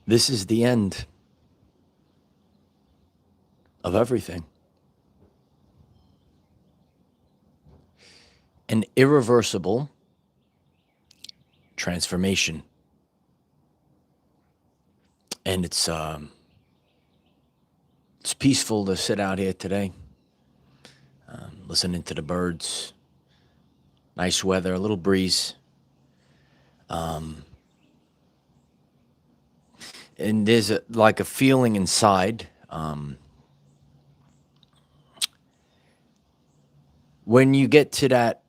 This is the end of everything. An irreversible transformation. And it's peaceful to sit out here today, listening to the birds. Nice weather, a little breeze. And there's like a feeling inside when you get to that,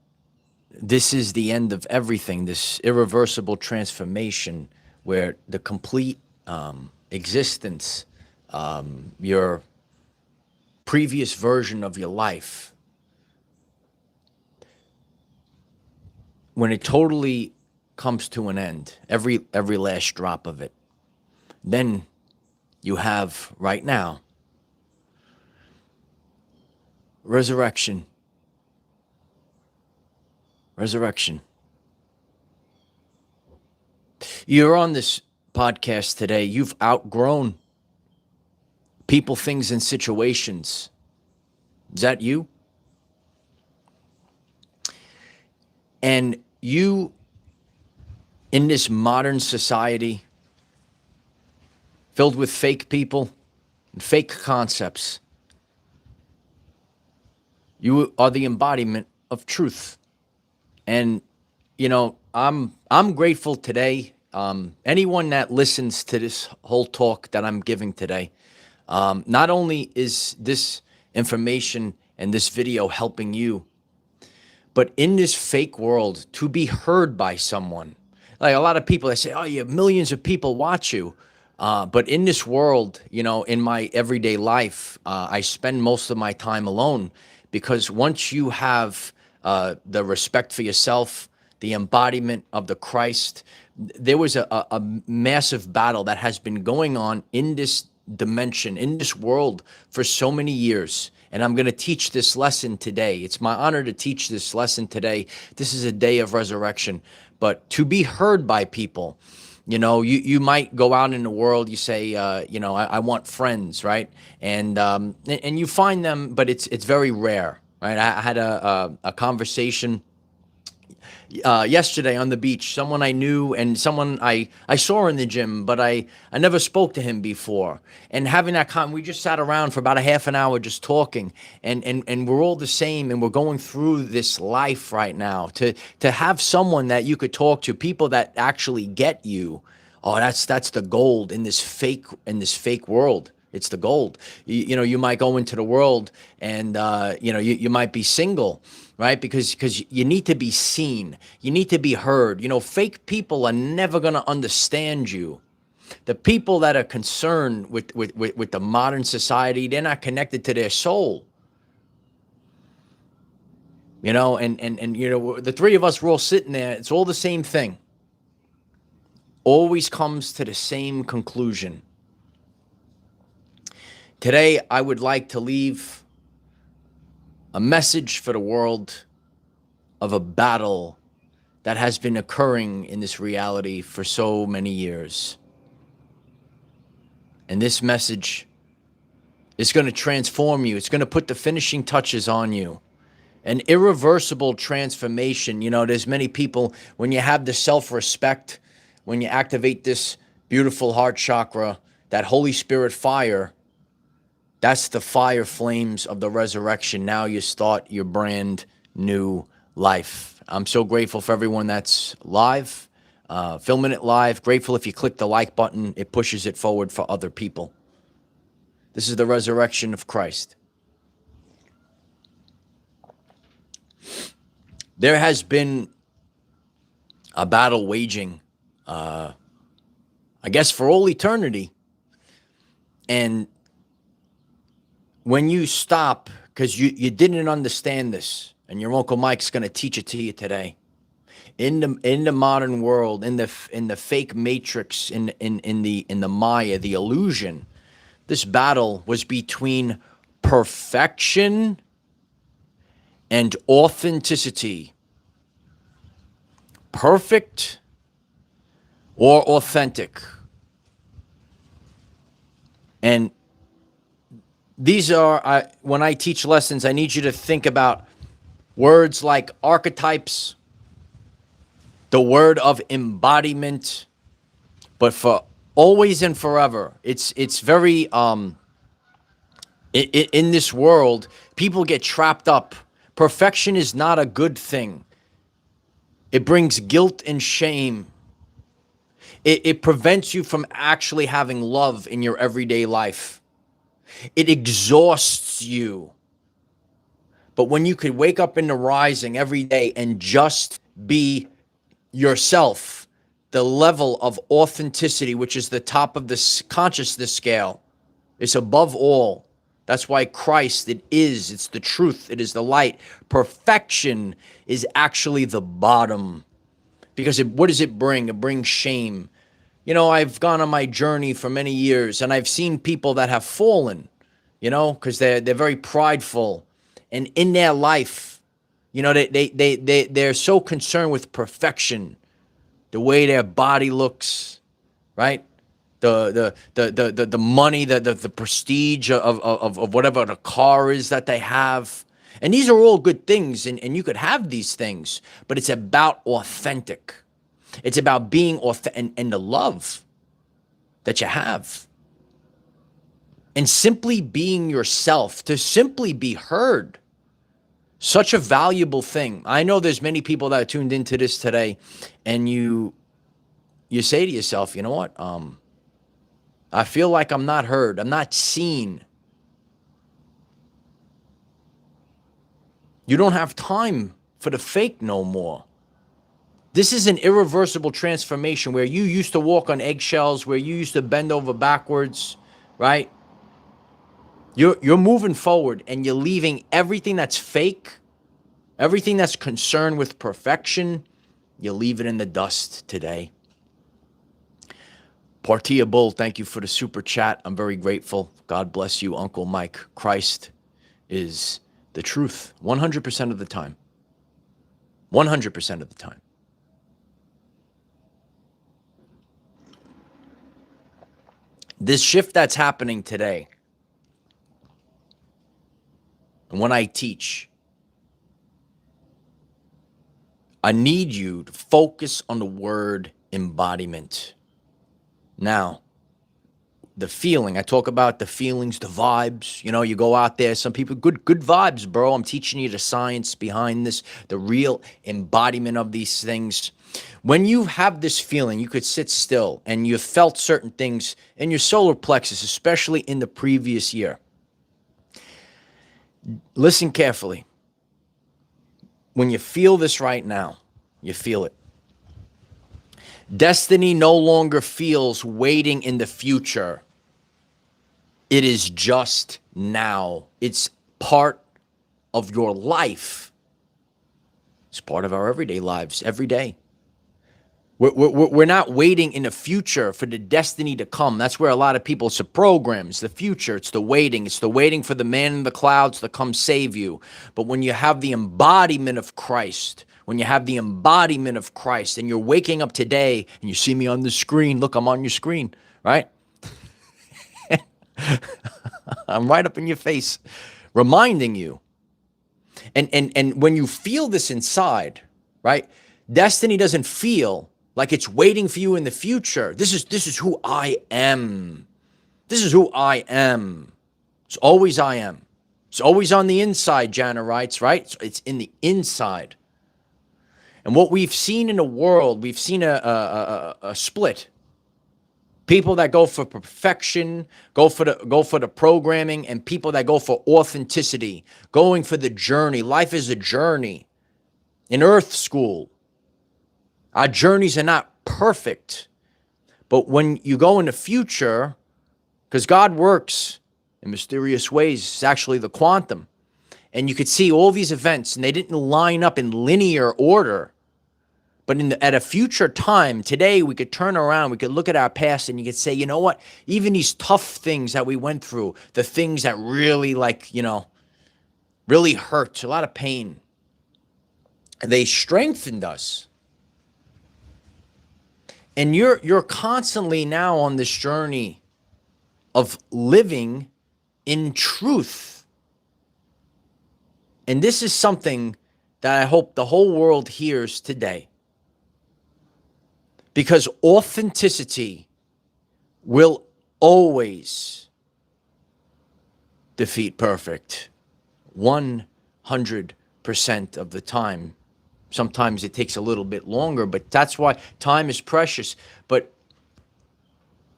this is the end of everything, this irreversible transformation where the complete existence, your previous version of your life, when it totally comes to an end, every last drop of it, then you have right now resurrection. You're on this podcast today. You've outgrown people, things, and situations. Is that you? And you, in this modern society filled with fake people and fake concepts, you are the embodiment of truth. And, you know, I'm grateful today. Anyone that listens to this whole talk that I'm giving today, not only is this information and this video helping you, but in this fake world, to be heard by someone. Like a lot of people, they say, oh, you have millions of people watch you. But in this world, you know, in my everyday life, I spend most of my time alone, because once you have the respect for yourself, the embodiment of the Christ, there was a massive battle that has been going on in this dimension, in this world for so many years. And I'm going to teach this lesson today. It's my honor to teach this lesson today. This is a day of resurrection, but to be heard by people. You know, you might go out in the world, you say, you know, I want friends, right? And you find them, but it's very rare, right? I had a conversation yesterday on the beach, someone I knew and someone I saw in the gym, but I never spoke to him before. And having that we just sat around for about a half an hour just talking, and we're all the same, and we're going through this life right now. To have someone that you could talk to, people that actually get you, oh, that's the gold in this fake world. It's the gold. You know, you might go into the world and, you know, you might be single, right? Because you need to be seen. You need to be heard. You know, fake people are never going to understand you. The people that are concerned with the modern society, they're not connected to their soul. You know, and you know, the three of us, we're all sitting there. It's all the same thing. Always comes to the same conclusion. Today, I would like to leave a message for the world of a battle that has been occurring in this reality for so many years. And this message is going to transform you. It's going to put the finishing touches on you. An irreversible transformation. You know, there's many people, when you have the self-respect, when you activate this beautiful heart chakra, that Holy Spirit fire, that's the fire flames of the resurrection. Now you start your brand new life. I'm so grateful for everyone that's live, filming it live. Grateful if you click the like button, it pushes it forward for other people. This is the resurrection of Christ. There has been a battle waging, I guess, for all eternity. And when you stop, because you didn't understand this, and your Uncle Mike's going to teach it to you today, in the modern world, in the fake matrix, in the Maya, the illusion, this battle was between perfection and authenticity. Perfect or authentic. And these are, when I teach lessons, I need you to think about words like archetypes, the word of embodiment, but for always and forever. It's very, in this world, people get trapped up. Perfection is not a good thing. It brings guilt and shame. It prevents you from actually having love in your everyday life. It exhausts you. But when you could wake up in the rising every day and just be yourself, the level of authenticity, which is the top of the consciousness scale, is above all. That's why Christ, it's the truth, it is the light. Perfection is actually the bottom. Because what does it bring? It brings shame. You know, I've gone on my journey for many years, and I've seen people that have fallen, you know, because they're very prideful. And in their life, you know, they're so concerned with perfection, the way their body looks, right? The money, the prestige of whatever the car is that they have. And these are all good things, and you could have these things, but it's about authentic. It's about being authentic and the love that you have. And simply being yourself, to simply be heard. Such a valuable thing. I know there's many people that are tuned into this today, and you say to yourself, you know what? I feel like I'm not heard. I'm not seen. You don't have time for the fake no more. This is an irreversible transformation where you used to walk on eggshells, where you used to bend over backwards, right? You're moving forward, and you're leaving everything that's fake, everything that's concerned with perfection, you leave it in the dust today. Partia Bull, thank you for the super chat. I'm very grateful. God bless you, Uncle Mike. Christ is the truth 100% of the time. 100% of the time. This shift that's happening today, and when I teach, I need you to focus on the word embodiment. Now, the feeling, I talk about the feelings, the vibes. You know, you go out there, some people, good vibes, bro. I'm teaching you the science behind this, the real embodiment of these things. When you have this feeling, you could sit still, and you felt certain things in your solar plexus, especially in the previous year. Listen carefully. When you feel this right now, you feel it. Destiny no longer feels waiting in the future. It is just now. It's part of your life. It's part of our everyday lives, every day. We're not waiting in the future for the destiny to come. That's where a lot of people, it's the programs, the future, it's the waiting. It's the waiting for the man in the clouds to come save you. But when you have the embodiment of Christ, when you have the embodiment of Christ, and you're waking up today and you see me on the screen, look, I'm on your screen, right? I'm right up in your face, reminding you. And when you feel this inside, right? Destiny doesn't feel like it's waiting for you in the future. This is who I am. This is who I am. It's always I am. It's always on the inside, Jana writes, right? It's in the inside. And what we've seen in the world, we've seen a split. People that go for perfection, go for the programming, and people that go for authenticity, going for the journey. Life is a journey. In Earth School, our journeys are not perfect. But when you go in the future, because God works in mysterious ways, it's actually the quantum. And you could see all these events, and they didn't line up in linear order. But at a future time, today, we could turn around, we could look at our past, and you could say, you know what? Even these tough things that we went through, the things that really, really hurt, a lot of pain, they strengthened us. And you're constantly now on this journey of living in truth. And this is something that I hope the whole world hears today. Because authenticity will always defeat perfect 100% of the time. Sometimes it takes a little bit longer, but that's why time is precious. But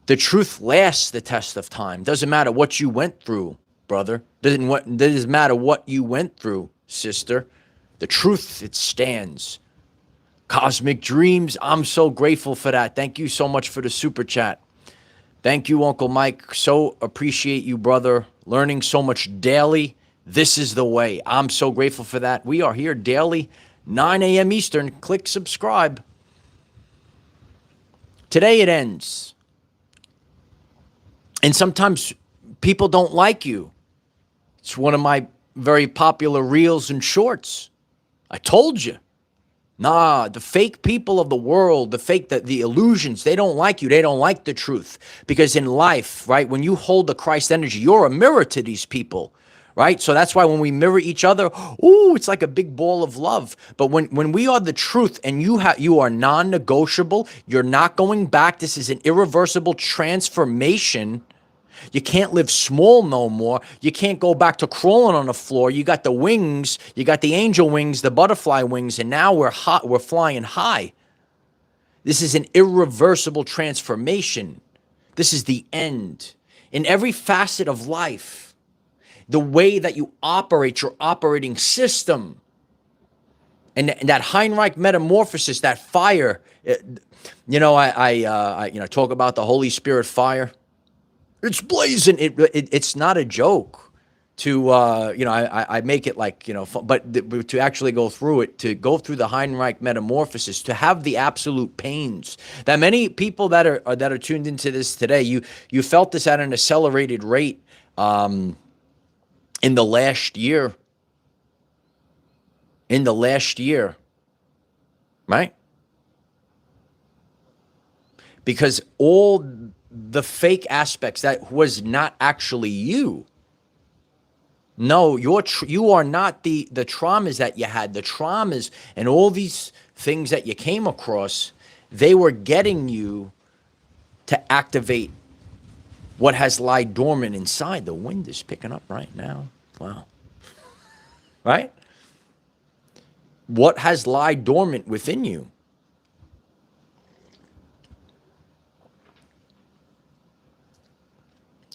the truth lasts the test of time. Doesn't matter what you went through, brother. Doesn't matter what you went through, sister. The truth, it stands. Cosmic Dreams, I'm so grateful for that. Thank you so much for the super chat. Thank you, Uncle Mike. So appreciate you, brother. Learning so much daily. This is the way. I'm so grateful for that. We are here daily, 9 a.m. Eastern. Click subscribe. Today it ends. And sometimes people don't like you. It's one of my very popular reels and shorts. I told you. Nah, the fake people of the world, the illusions, they don't like you. They don't like the truth. Because in life, right, when you hold the Christ energy, you're a mirror to these people, right? So that's why when we mirror each other, ooh, it's like a big ball of love. But when we are the truth and you are non-negotiable, you're not going back. This is an irreversible transformation. You can't live small no more. You can't go back to crawling on the floor. You got the wings, you got the angel wings, the butterfly wings, and now we're flying high. This is an irreversible transformation. This is the end. In every facet of life, the way that you operate, your operating system, and that Heinrich metamorphosis, that fire, I talk about the Holy Spirit fire. It's blazing. It's not a joke to, I make it like, but to actually go through it, to go through the Heinrich metamorphosis, to have the absolute pains that many people that are tuned into this today, you felt this at an accelerated rate in the last year. Right? Because all the fake aspects that was not actually you. No, you are not the traumas that you had, the traumas and all these things that you came across. They were getting you to activate what has lied dormant inside. The wind is picking up right now. Wow. Right? What has lied dormant within you?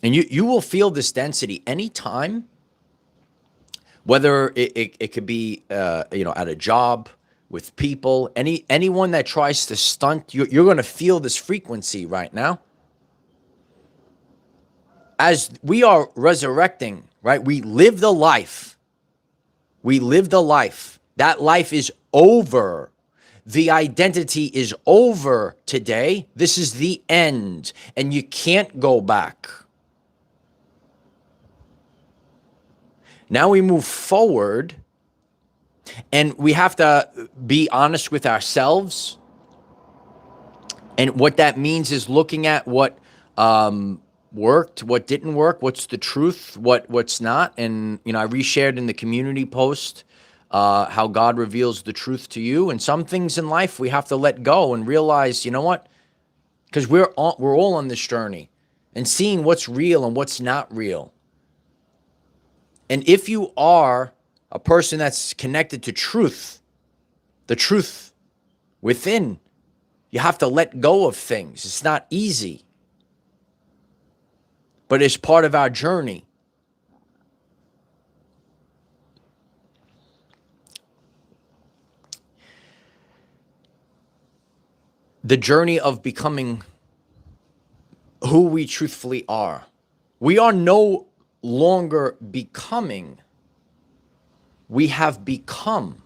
And you will feel this density anytime, whether it could be, at a job, with people, anyone that tries to stunt, you're going to feel this frequency right now. As we are resurrecting, right? We live the life. That life is over. The identity is over today. This is the end, and you can't go back. Now we move forward, and we have to be honest with ourselves. And what that means is looking at what worked, what didn't work, what's the truth, what's not. And, I reshared in the community post how God reveals the truth to you. And some things in life we have to let go and realize, you know what? Because we're all on this journey and seeing what's real and what's not real. And if you are a person that's connected to truth, the truth within, you have to let go of things. It's not easy, but it's part of our journey. The journey of becoming who we truthfully are. We are no longer becoming, we have become.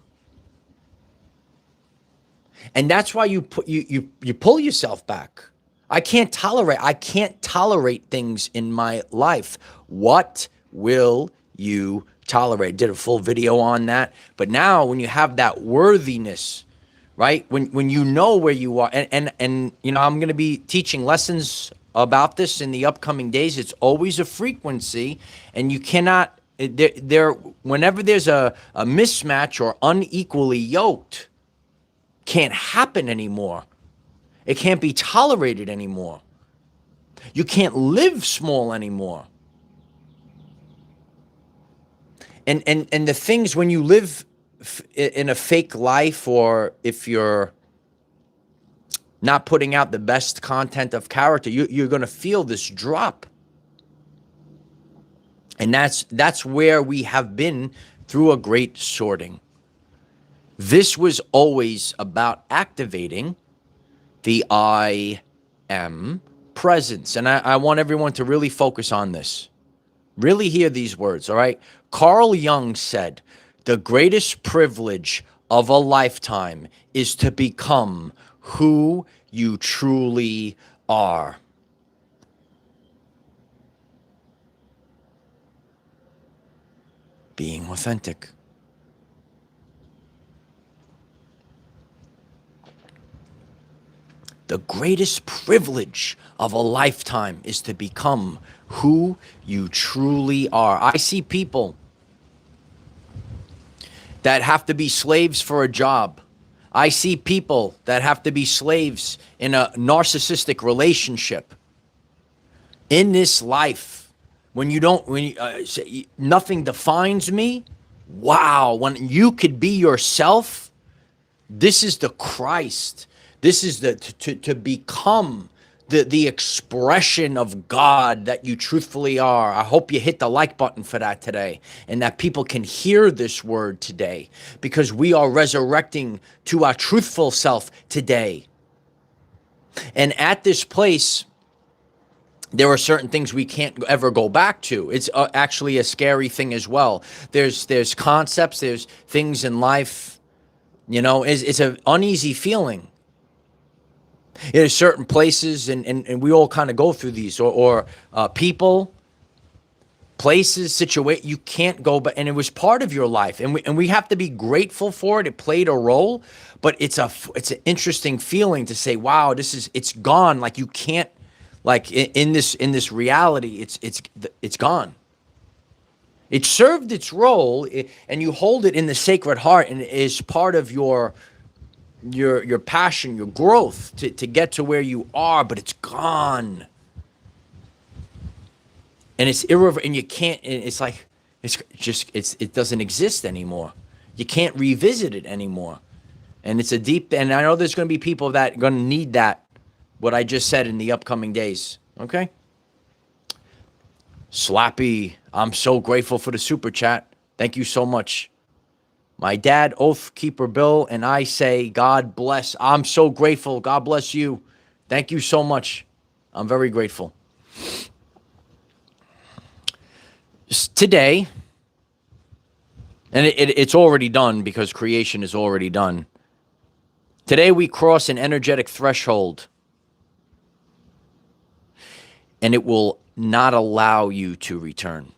And that's why you pull yourself back. I can't tolerate things in my life. What will you tolerate? Did a full video on that. But now when you have that worthiness, right? When you know where you are, and I'm going to be teaching lessons about this in the upcoming days. It's always a frequency, and you cannot, whenever there's a mismatch or unequally yoked, can't happen anymore. It can't be tolerated anymore. You can't live small anymore. And the things, when you live in a fake life, or if you're not putting out the best content of character, you're going to feel this drop. And that's where we have been through a great sorting. This was always about activating the I am presence. And I want everyone to really focus on this. Really hear these words, all right? Carl Jung said, the greatest privilege of a lifetime is to become who you truly are. Being authentic. The greatest privilege of a lifetime is to become who you truly are. I see people that have to be slaves for a job. I see people that have to be slaves in a narcissistic relationship. In this life, when you say, nothing defines me, wow, when you could be yourself, this is the Christ. This is to become the expression of God that you truthfully are. I hope you hit the like button for that today, and that people can hear this word today, because we are resurrecting to our truthful self today. And at this place, there are certain things we can't ever go back to. It's actually a scary thing as well. There's concepts, there's things in life, it's an uneasy feeling. There's certain places, and we all kind of go through these, or people, places, situation, you can't go back, and it was part of your life, and we have to be grateful for it. It played a role, but it's an interesting feeling to say, wow, it's gone. Like, you can't, like, in this reality, it's gone. It served its role, and you hold it in the Sacred Heart, and it is part of your passion, your growth to get to where you are, but it's gone. And it's irreversible, and you can't, it's like, it doesn't exist anymore. You can't revisit it anymore. And it's and I know there's going to be people that are going to need that, what I just said, in the upcoming days. Okay? Slappy, I'm so grateful for the super chat. Thank you so much. My dad, Oath Keeper Bill, and I say, God bless. I'm so grateful. God bless you. Thank you so much. I'm very grateful. Today, and it's already done because creation is already done. Today we cross an energetic threshold, and it will not allow you to return.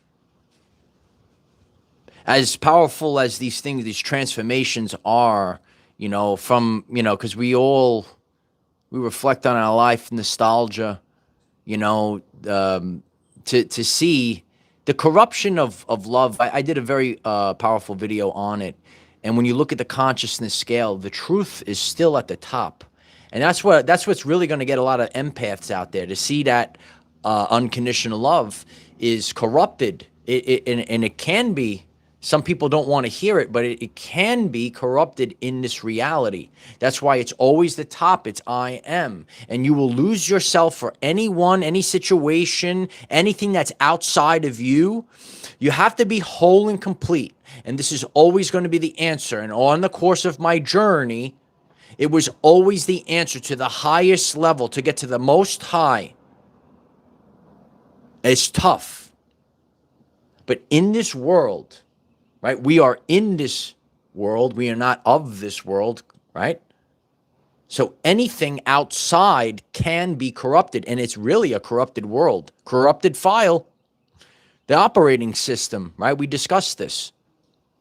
As powerful as these things, these transformations are, because we reflect on our life, nostalgia, to see the corruption of love. I did a very powerful video on it. And when you look at the consciousness scale, the truth is still at the top. And that's what's really going to get a lot of empaths out there, to see that unconditional love is corrupted. And it can be. Some people don't want to hear it, but it can be corrupted in this reality. That's why it's always the top. It's I am. And you will lose yourself for anyone, any situation, anything that's outside of you. You have to be whole and complete. And this is always going to be the answer. And on the course of my journey, it was always the answer to the highest level, to get to the most high. It's tough. But in this world, right? We are in this world. We are not of this world, right? So anything outside can be corrupted, and it's really a corrupted world. Corrupted file. The operating system, right? We discussed this.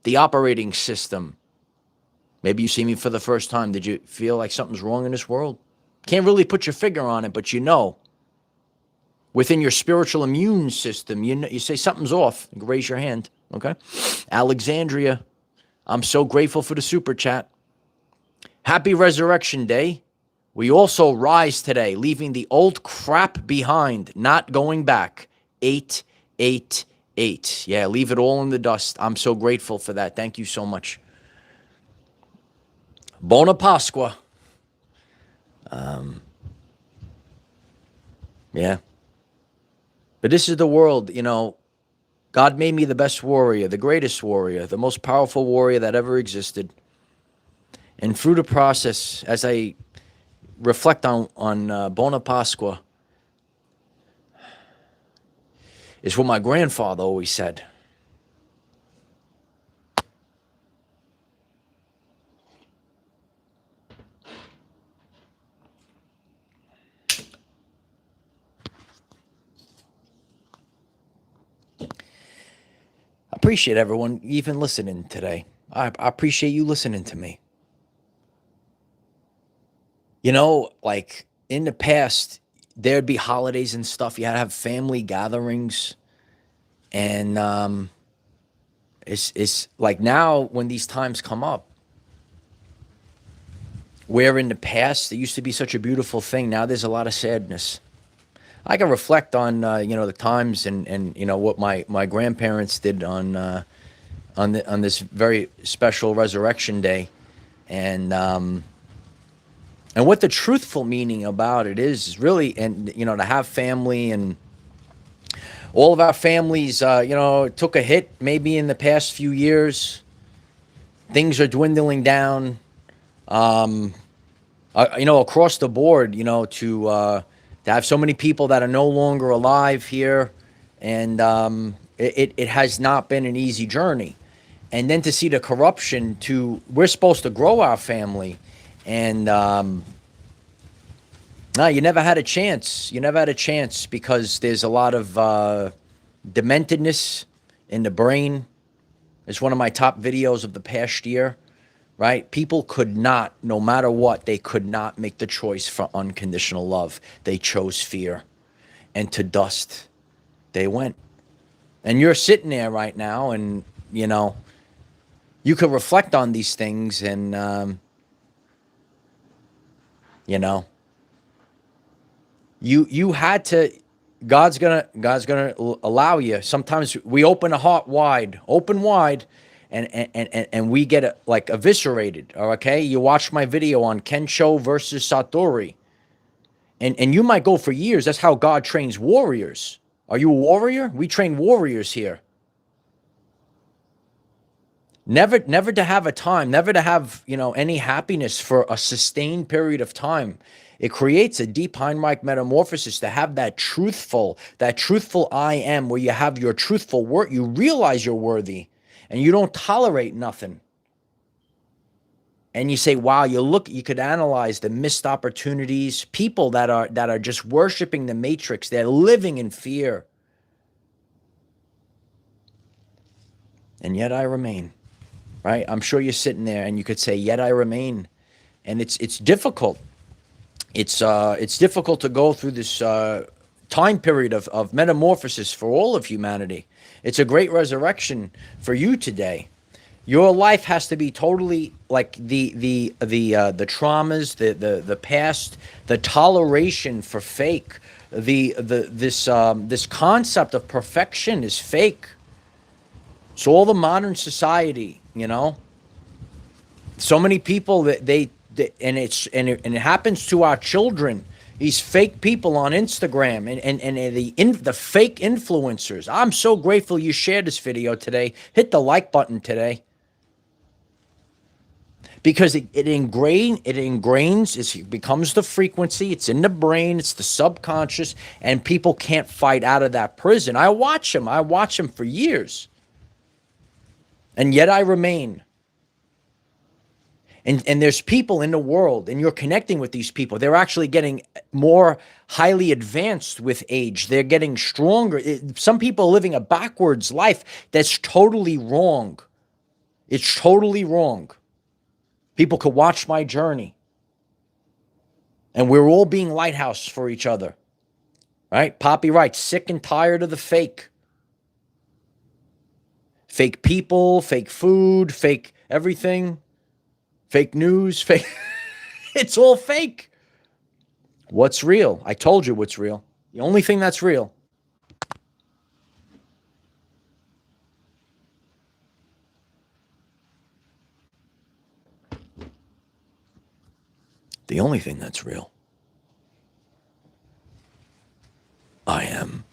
The operating system. Maybe you see me for the first time. Did you feel like something's wrong in this world? Can't really put your finger on it, but you know. within your spiritual immune system. You say something's off, raise your hand, okay? Alexandria, I'm so grateful for the super chat. Happy Resurrection Day. We also rise today, leaving the old crap behind, not going back. 888. Yeah, leave it all in the dust. I'm so grateful for that. Thank you so much. Bona Pasqua. Yeah. But this is the world, God made me the best warrior, the greatest warrior, the most powerful warrior that ever existed. And through the process, as I reflect on Bona Pasqua, is what my grandfather always said. I appreciate everyone even listening today. I appreciate you listening to me. Like in the past, there'd be holidays and stuff. You had to have family gatherings. And it's like now when these times come up, where in the past it used to be such a beautiful thing, now there's a lot of sadness. I can reflect on the times and what my grandparents did on this very special Resurrection Day, and what the truthful meaning about it is really, and to have family, and all of our families took a hit maybe in the past few years. Things are dwindling down, across the board. To have so many people that are no longer alive here, and it has not been an easy journey. And then to see the corruption, we're supposed to grow our family, and no, you never had a chance. You never had a chance because there's a lot of dementedness in the brain. It's one of my top videos of the past year. Right? People could not, no matter what, they could not make the choice for unconditional love. They chose fear. And to dust, they went. And you're sitting there right now, and, you could reflect on these things, and, you had to, God's gonna allow you. Sometimes we open a heart wide, open wide, and we get eviscerated. Okay, you watch my video on Kensho versus Satori, and you might go for years. That's how God trains warriors. Are you a warrior? We train warriors here. Never to have a time, never to have any happiness for a sustained period of time. It creates a deep Heinrich metamorphosis to have that truthful I am, where you have your truthful word. You realize you're worthy. And you don't tolerate nothing. And you say, wow, you could analyze the missed opportunities, people that are just worshiping the matrix. They're living in fear. And yet I remain, right? I'm sure you're sitting there and you could say, yet I remain. And it's difficult. It's difficult to go through this time period of metamorphosis for all of humanity. It's a great resurrection for you today. Your life has to be totally like the traumas, the past, the toleration for fake. This concept of perfection is fake. So all the modern society, so many people that it happens to our children. These fake people on Instagram and the fake influencers. I'm so grateful you shared this video today. Hit the like button today. Because it ingrains, it becomes the frequency. It's in the brain. It's the subconscious. And people can't fight out of that prison. I watch them for years. And yet I remain. And there's people in the world, and you're connecting with these people. They're actually getting more highly advanced with age. They're getting stronger. Some people are living a backwards life that's totally wrong. It's totally wrong. People could watch my journey. And we're all being lighthouse for each other. right? Poppy writes, sick and tired of the fake. Fake people, fake food, fake everything, fake news, fake. It's all fake. What's real? I told you what's real. The only thing that's real. The only thing that's real. I am.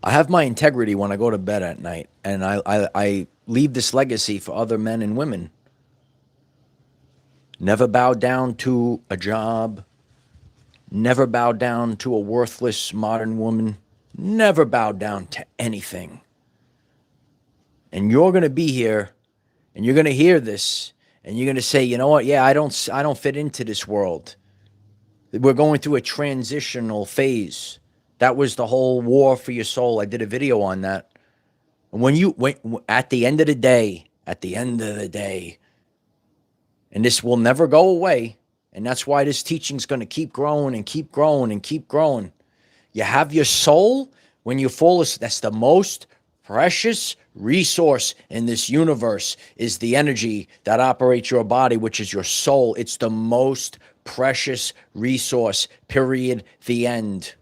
I have my integrity when I go to bed at night, and I leave this legacy for other men and women. Never bow down to a job. Never bow down to a worthless modern woman. Never bow down to anything. And you're going to be here, and you're going to hear this, and you're going to say, you know what? Yeah, I don't fit into this world. We're going through a transitional phase. That was the whole war for your soul. I did a video on that. And when at the end of the day, and this will never go away, and that's why this teaching is going to keep growing and keep growing and keep growing. You have your soul when you fall asleep. That's the most precious resource in this universe, is the energy that operates your body, which is your soul. It's the most precious resource, period, the end.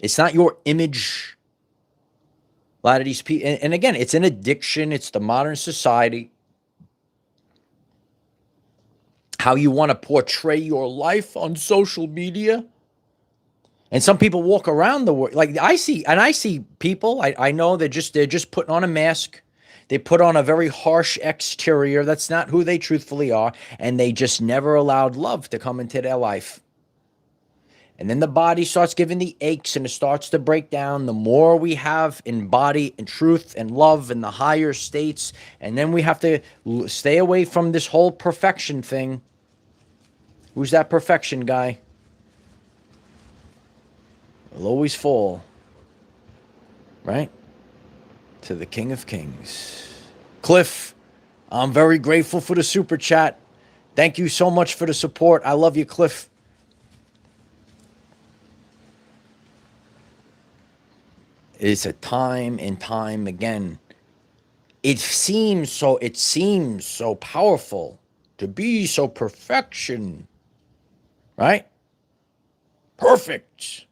It's not your image. A lot of these people, and again, it's an addiction. It's the modern society. How you want to portray your life on social media. And some people walk around the world. Like I see people, I know they're just putting on a mask. They put on a very harsh exterior. That's not who they truthfully are. And they just never allowed love to come into their life. And then the body starts giving the aches and it starts to break down. The more we have in body and truth and love and the higher states. And then we have to stay away from this whole perfection thing. Who's that perfection guy? Will always fall, right? To the King of Kings. Cliff, I'm very grateful for the super chat. Thank you so much for the support. I love you, Cliff. It's a time and time again. It seems so powerful to be so perfection, right? Perfect.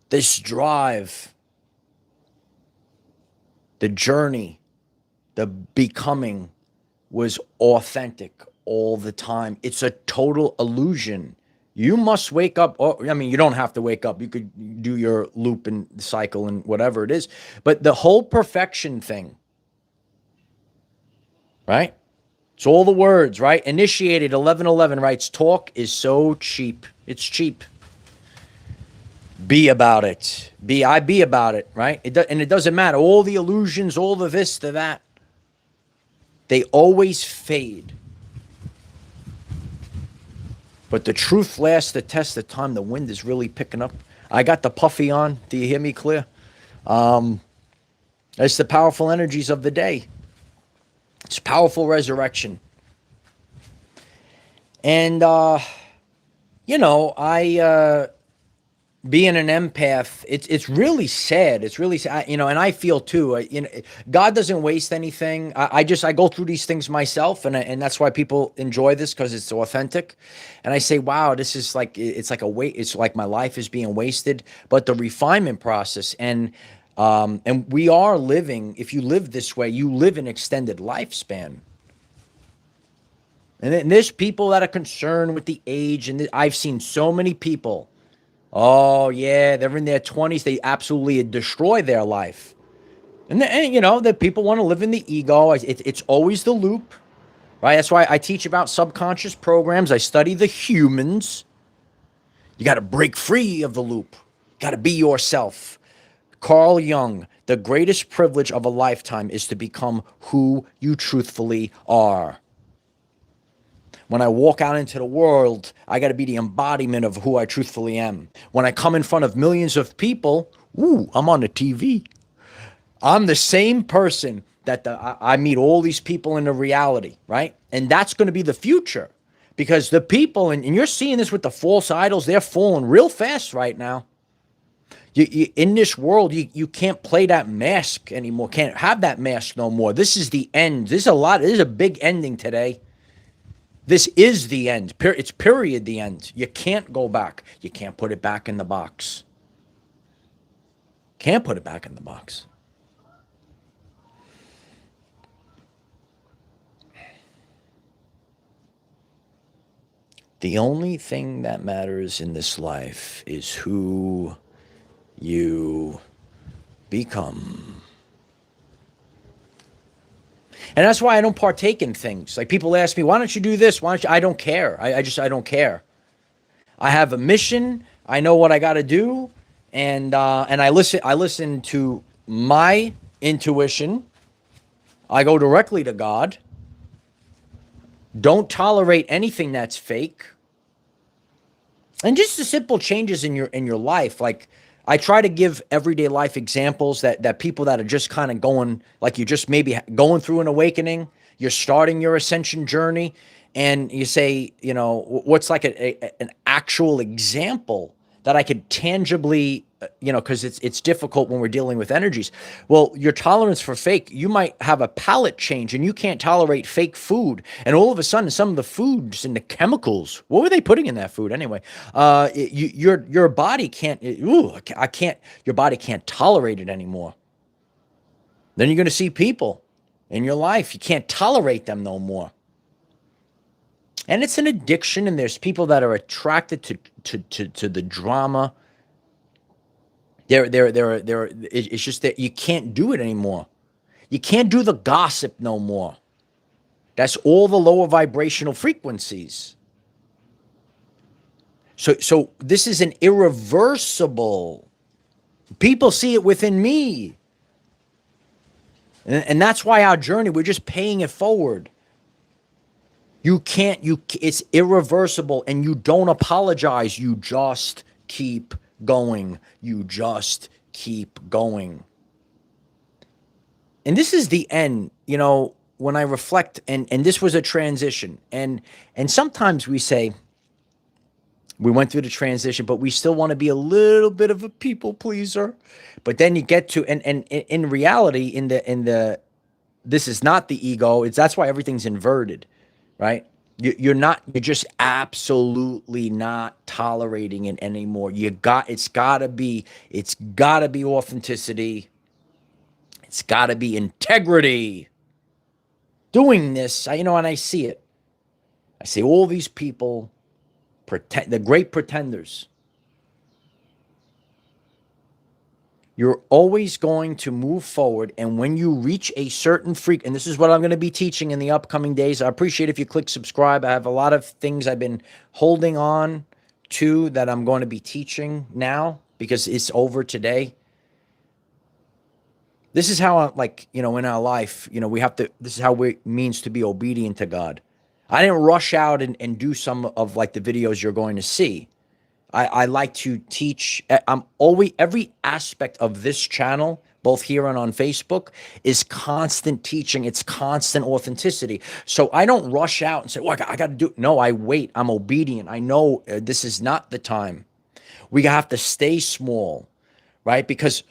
This drive, the journey, the becoming was authentic all the time. It's a total illusion. You must wake up. I mean, you don't have to wake up. You could do your loop and cycle and whatever it is. But the whole perfection thing, right? It's all the words, right? Initiated 1111 writes, talk is so cheap. It's cheap. Be about it. Be about it, right? And it doesn't matter. All the illusions, all the this, the that, they always fade. But the truth lasts the test of time. The wind is really picking up. I got the puffy on. Do you hear me clear? It's the powerful energies of the day. It's powerful resurrection. And, being an empath, it's really sad. It's really sad, and I feel too. God doesn't waste anything. I go through these things myself, and that's why people enjoy this, because it's authentic. And I say, wow, this is like it's like a waste. It's like my life is being wasted. But the refinement process, and we are living. If you live this way, you live an extended lifespan. And then there's people that are concerned with the age, and I've seen so many people. Oh, yeah, they're in their 20s. They absolutely destroy their life. And the people want to live in the ego. It's always the loop, right? That's why I teach about subconscious programs. I study the humans. You got to break free of the loop. Got to be yourself. Carl Jung, the greatest privilege of a lifetime is to become who you truthfully are. When I walk out into the world, I got to be the embodiment of who I truthfully am. When I come in front of millions of people, I'm on the TV. I'm the same person that I meet all these people in the reality, right? And that's going to be the future. Because the people, and you're seeing this with the false idols, they're falling real fast right now. In this world, you can't play that mask anymore. Can't have that mask no more. This is the end. This is a big ending today. This is the end. It's period the end. You can't go back. You can't put it back in the box. Can't put it back in the box. The only thing that matters in this life is who you become. And that's why I don't partake in things. Like people ask me, why don't you do this? Why don't you? I don't care. I don't care. I have a mission. I know what I got to do. And I listen to my intuition. I go directly to God. Don't tolerate anything that's fake. And just the simple changes in your life. Like I try to give everyday life examples that people that are just kind of going, like you just maybe going through an awakening, you're starting your ascension journey, and you say, what's like an actual example that I could tangibly, because it's difficult when we're dealing with energies. Well, your tolerance for fake, you might have a palate change and you can't tolerate fake food. And all of a sudden, some of the foods and the chemicals, what were they putting in that food anyway? Your body can't, your body can't tolerate it anymore. Then you're going to see people in your life, you can't tolerate them no more. And it's an addiction, and there's people that are attracted to the drama. It's just that you can't do it anymore. You can't do the gossip no more. That's all the lower vibrational frequencies. So this is an irreversible. People see it within me. And that's why our journey, we're just paying it forward. It's irreversible, and you don't apologize. You just keep going. You just keep going. And this is the end, when I reflect, and this was a transition. And sometimes we say, we went through the transition, but we still want to be a little bit of a people pleaser. But then you get to, and in reality, this is not the ego. That's why everything's inverted. Right? You're just absolutely not tolerating it anymore. It's gotta be authenticity. It's gotta be integrity. Doing this, and I see it. I see all these people, the great pretenders. You're always going to move forward, and when you reach a certain and this is what I'm going to be teaching in the upcoming days. I appreciate if you click subscribe. I have a lot of things I've been holding on to that I'm going to be teaching now because it's over today. This is how, in our life, we have to, this is how it means to be obedient to God. I didn't rush out and do some of the videos you're going to see. I like to teach. Every aspect of this channel, both here and on Facebook, is constant teaching. It's constant authenticity. So I don't rush out and say, I got to do it. No, I wait. I'm obedient. I know this is not the time. We have to stay small, right? Because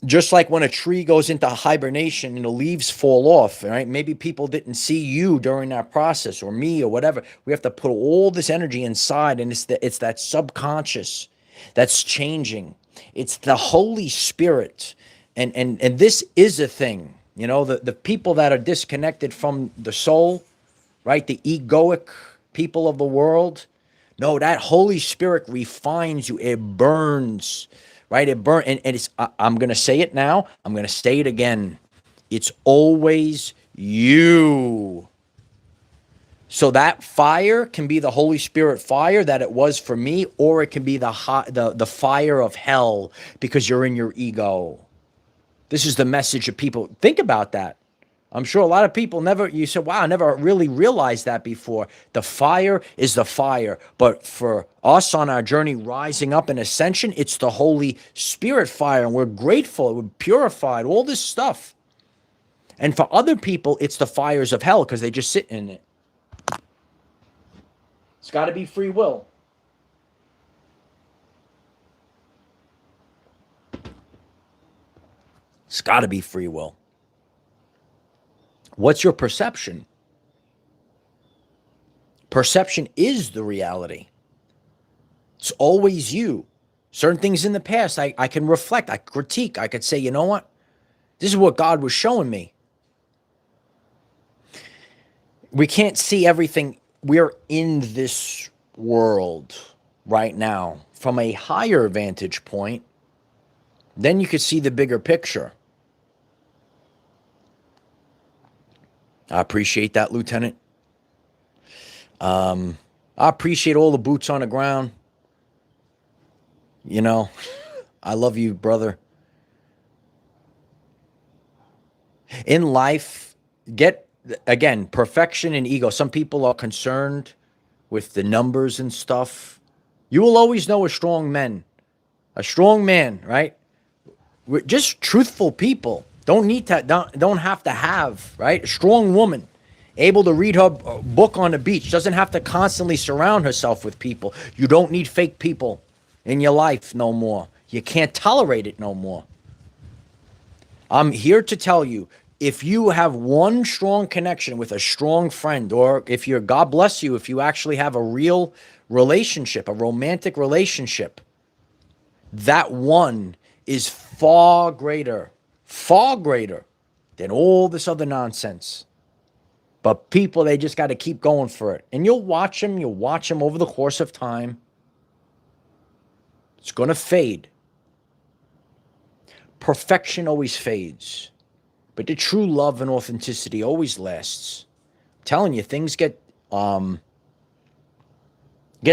just like when a tree goes into hibernation and the leaves fall off, right? Maybe people didn't see you during that process, or me, or whatever. We have to put all this energy inside, and it's that subconscious that's changing. It's the Holy Spirit, and this is a thing. The people that are disconnected from the soul, right? The egoic people of the world. No, that Holy Spirit refines you. It burns. Right? It burns, and it's, I'm going to say it now. I'm going to say it again. It's always you. So that fire can be the Holy Spirit fire that it was for me, or it can be the fire of hell because you're in your ego. This is the message of people. Think about that. I'm sure a lot of people you said, wow, I never really realized that before. The fire is the fire. But for us on our journey rising up in ascension, it's the Holy Spirit fire. And we're grateful. We're purified, all this stuff. And for other people, it's the fires of hell because they just sit in it. It's got to be free will. It's got to be free will. What's your perception? Perception is the reality. It's always you. Certain things in the past, I can reflect, I critique, I could say, you know what? This is what God was showing me. We can't see everything. We're in this world right now from a higher vantage point. Then you could see the bigger picture. I appreciate that, Lieutenant. I appreciate all the boots on the ground. You know, I love you, brother. In life, again, perfection and ego. Some people are concerned with the numbers and stuff. You will always know a strong man, right? We're just truthful people. Don't have to have, right? A strong woman, able to read her book on the beach, doesn't have to constantly surround herself with people. You don't need fake people in your life no more. You can't tolerate it no more. I'm here to tell you, if you have one strong connection with a strong friend, or if you're, God bless you, if you actually have a real relationship, a romantic relationship, that one is far greater than all this other nonsense. But people, they just got to keep going for it. And you'll watch them over the course of time. It's going to fade. Perfection always fades. But the true love and authenticity always lasts. I'm telling you, things get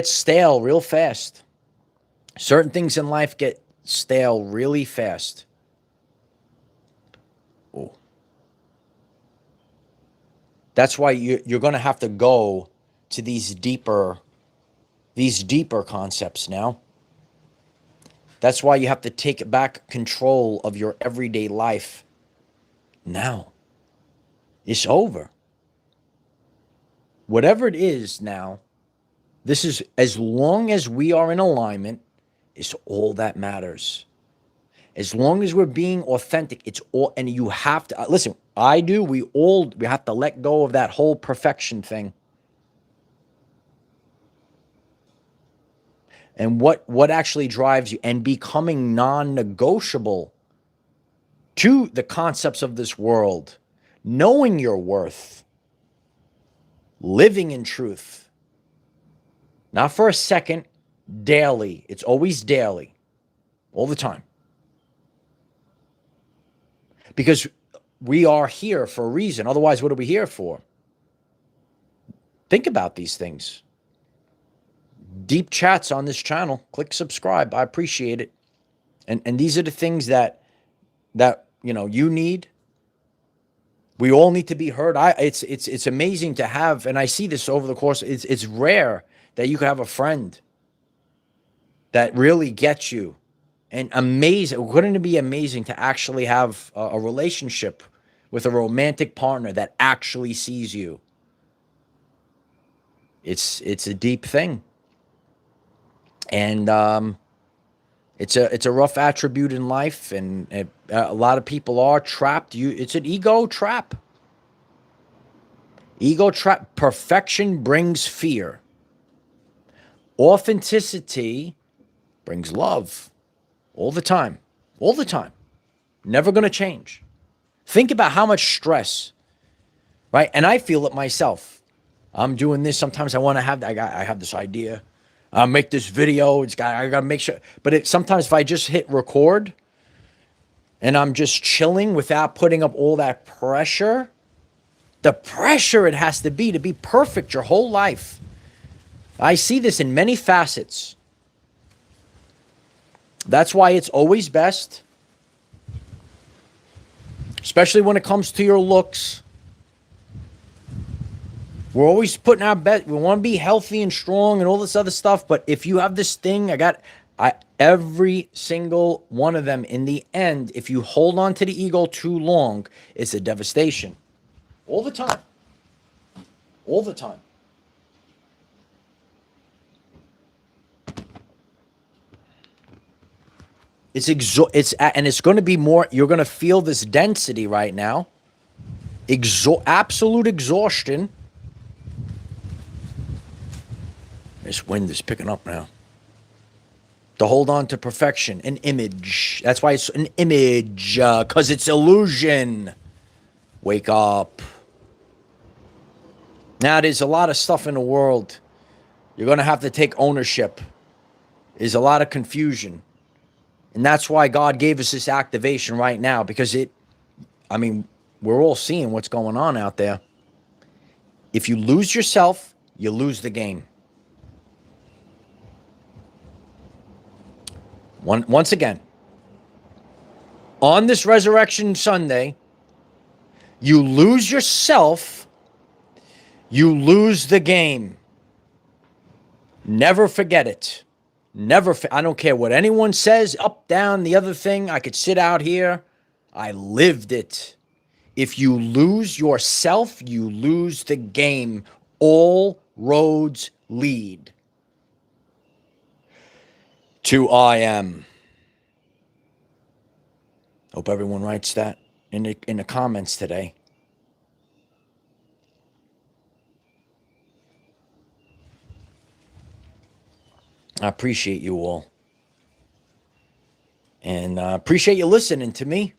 stale real fast. Certain things in life get stale really fast. Oh. That's why you're going to have to go to these deeper concepts now. That's why you have to take back control of your everyday life. Now, it's over. Whatever it is now, this is, as long as we are in alignment, it's all that matters. As long as we're being authentic, it's all, and you have to, listen, we have to let go of that whole perfection thing. And what actually drives you, and becoming non-negotiable to the concepts of this world, knowing your worth, living in truth, not for a second, daily. It's always daily, all the time. Because we are here for a reason. Otherwise, what are we here for? Think about these things. Deep chats on this channel. Click subscribe. I appreciate it. And these are the things that you need. We all need to be heard. It's amazing to have, and I see this over the course. It's rare that you can have a friend that really gets you, and amazing. Wouldn't it be amazing to actually have a relationship with a romantic partner that actually sees you? It's a deep thing, and it's a rough attribute in life, and a lot of people are trapped. It's an ego trap. Ego trap. Perfection brings fear. Authenticity brings love. All the time. All the time. Never going to change. Think about how much stress, right? And I feel it myself. I'm doing this. Sometimes I want to have, I have this idea. I'll make this video. I got to make sure. But sometimes if I just hit record and I'm just chilling without putting up all that pressure, the pressure it has to be perfect your whole life. I see this in many facets. That's why it's always best, especially when it comes to your looks. We're always putting our best. We want to be healthy and strong and all this other stuff. But if you have this thing, every single one of them, in the end, if you hold on to the ego too long, it's a devastation. All the time. All the time. And it's going to be more. You're going to feel this density right now. Absolute exhaustion. This wind is picking up now. To hold on to perfection, an image. That's why it's an image, because it's illusion. Wake up. Now, there's a lot of stuff in the world. You're going to have to take ownership. There's a lot of confusion. And that's why God gave us this activation right now, because we're all seeing what's going on out there. If you lose yourself, you lose the game. Once again, on this Resurrection Sunday, you lose yourself, you lose the game. Never forget it. I don't care what anyone says, up, down, the other thing. I could sit out here. I lived it. If you lose yourself, you lose the game. All roads lead to I am. Hope everyone writes that in the comments today. I appreciate you all. And I appreciate you listening to me.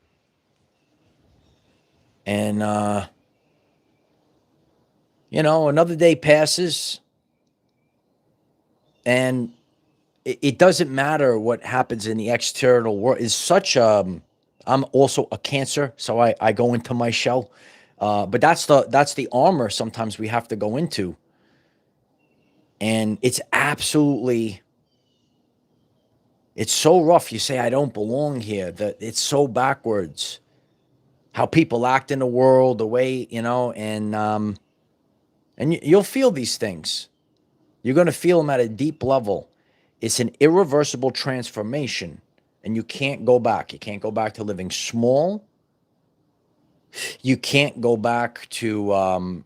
And, another day passes. And it doesn't matter what happens in the external world. It's such I'm also a Cancer, so I go into my shell. But that's the armor sometimes we have to go into. And it's so rough. You say, I don't belong here. It's so backwards. How people act in the world, the way, and you'll feel these things. You're going to feel them at a deep level. It's an irreversible transformation, and you can't go back. You can't go back to living small. You can't go back to,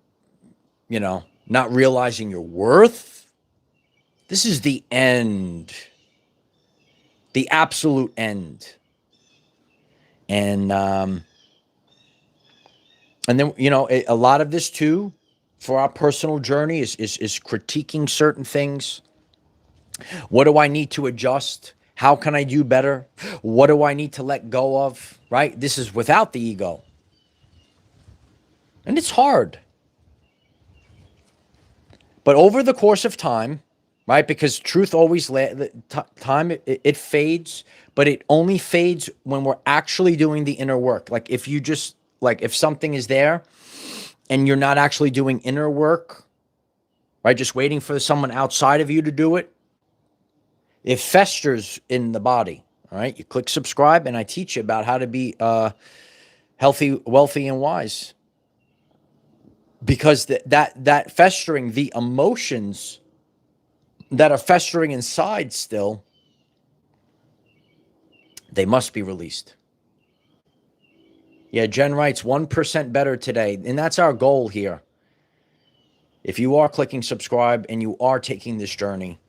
not realizing your worth. This is the end, the absolute end. And then, a lot of this too, for our personal journey is critiquing certain things. What do I need to adjust? How can I do better? What do I need to let go of? Right? This is without the ego. And it's hard. But over the course of time, right? Because truth always, time, it fades, but it only fades when we're actually doing the inner work. Like if something is there and you're not actually doing inner work, right? Just waiting for someone outside of you to do it, it festers in the body. All right. You click subscribe and I teach you about how to be healthy, wealthy, and wise. Because that festering, the emotions that are festering inside still, they must be released. Yeah, Jen writes 1% better today. And that's our goal here. If you are clicking subscribe and you are taking this journey,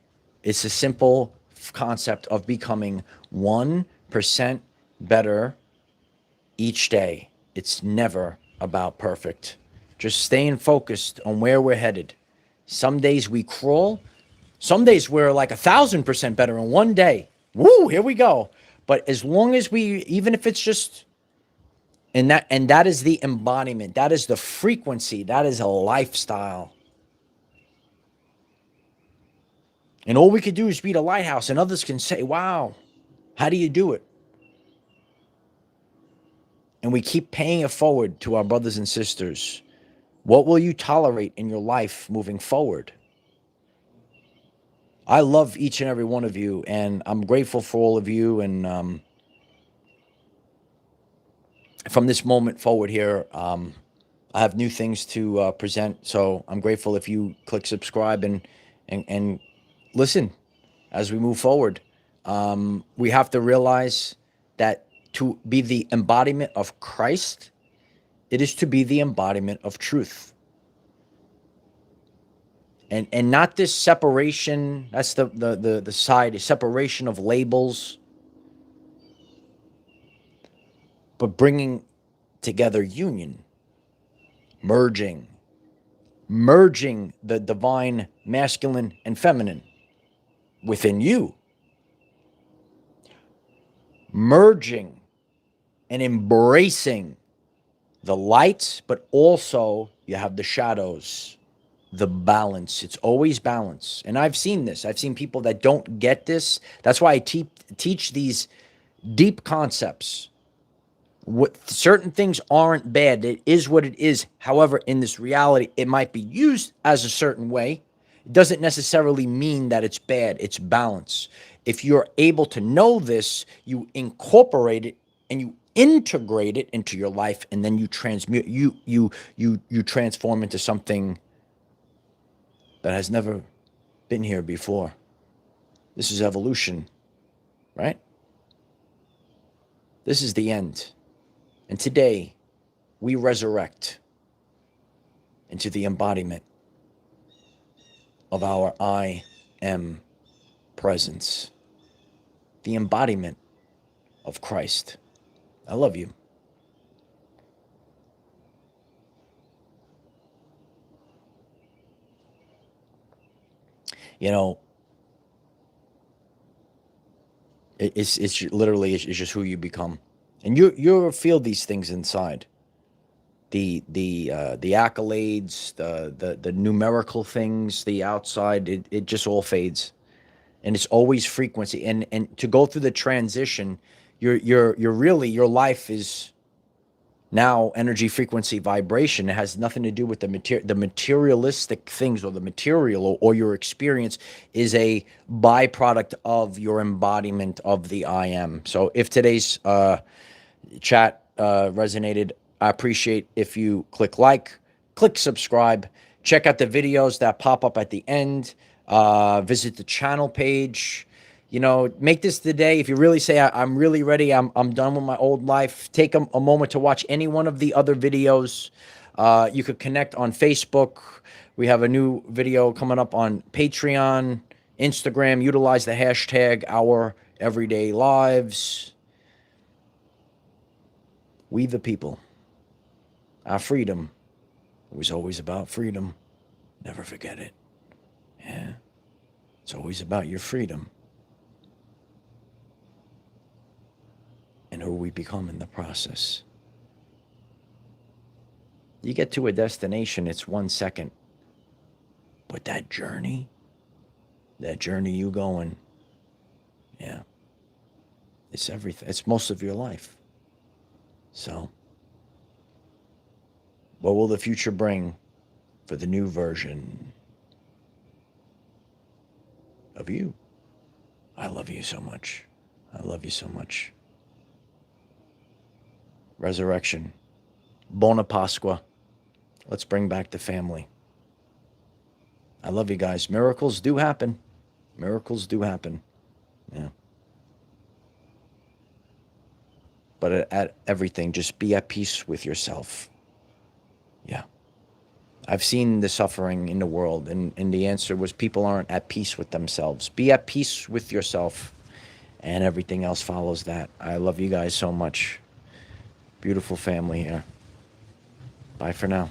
it's a simple concept of becoming 1% better each day. It's never about perfect. Just staying focused on where we're headed. Some days we crawl. Some days we're like 1,000% better in one day. Woo, here we go. But as long as even if it's just, and that is the embodiment. That is the frequency. That is a lifestyle. And all we could do is be the lighthouse, and others can say, wow, how do you do it? And we keep paying it forward to our brothers and sisters. What will you tolerate in your life moving forward? I love each and every one of you, and I'm grateful for all of you. And from this moment forward here, I have new things to present. So I'm grateful if you click subscribe and listen as we move forward. We have to realize that to be the embodiment of Christ, it is to be the embodiment of truth. And not this separation, that's the side, separation of labels. but bringing together union, merging the divine masculine and feminine within you, merging and embracing the lights, but also you have the shadows, the balance. It's always balance. And I've seen this. I've seen people that don't get this. That's why I teach these deep concepts. Certain things aren't bad. It is what it is. However, in this reality, it might be used as a certain way. It doesn't necessarily mean that it's bad. It's balance. If you're able to know this, you incorporate it and you integrate it into your life, and then you transmute. You transform into something that has never been here before. This is evolution, right? This is the end. And today, we resurrect into the embodiment of our I am presence, the embodiment of Christ. I love you. You know, it's literally it's just who you become, and you feel these things inside. The accolades, the numerical things, the outside, it just all fades, and it's always frequency. And to go through the transition, you're really, your life is now energy, frequency, vibration. It has nothing to do with the materialistic things, or the material, or your experience is a byproduct of your embodiment of the I am. So if today's chat resonated, I appreciate if you click like, click subscribe, check out the videos that pop up at the end, visit the channel page. You know, make this the day. If you really say, I'm really ready, I'm done with my old life, take a moment to watch any one of the other videos. You could connect on Facebook. We have a new video coming up on Patreon, Instagram. Utilize the hashtag OurEverydayLives. We the people. Our freedom. It was always about freedom. Never forget it. Yeah. It's always about your freedom. And who we become in the process. You get to a destination, it's 1 second. But that journey you going, yeah, it's everything. It's most of your life. So, what will the future bring for the new version of you? I love you so much. I love you so much. Resurrection. Bona Pasqua. Let's bring back the family. I love you guys. Miracles do happen. Miracles do happen. Yeah. But at everything, just be at peace with yourself. Yeah. I've seen the suffering in the world, and the answer was people aren't at peace with themselves. Be at peace with yourself, and everything else follows that. I love you guys so much. Beautiful family here. Bye for now.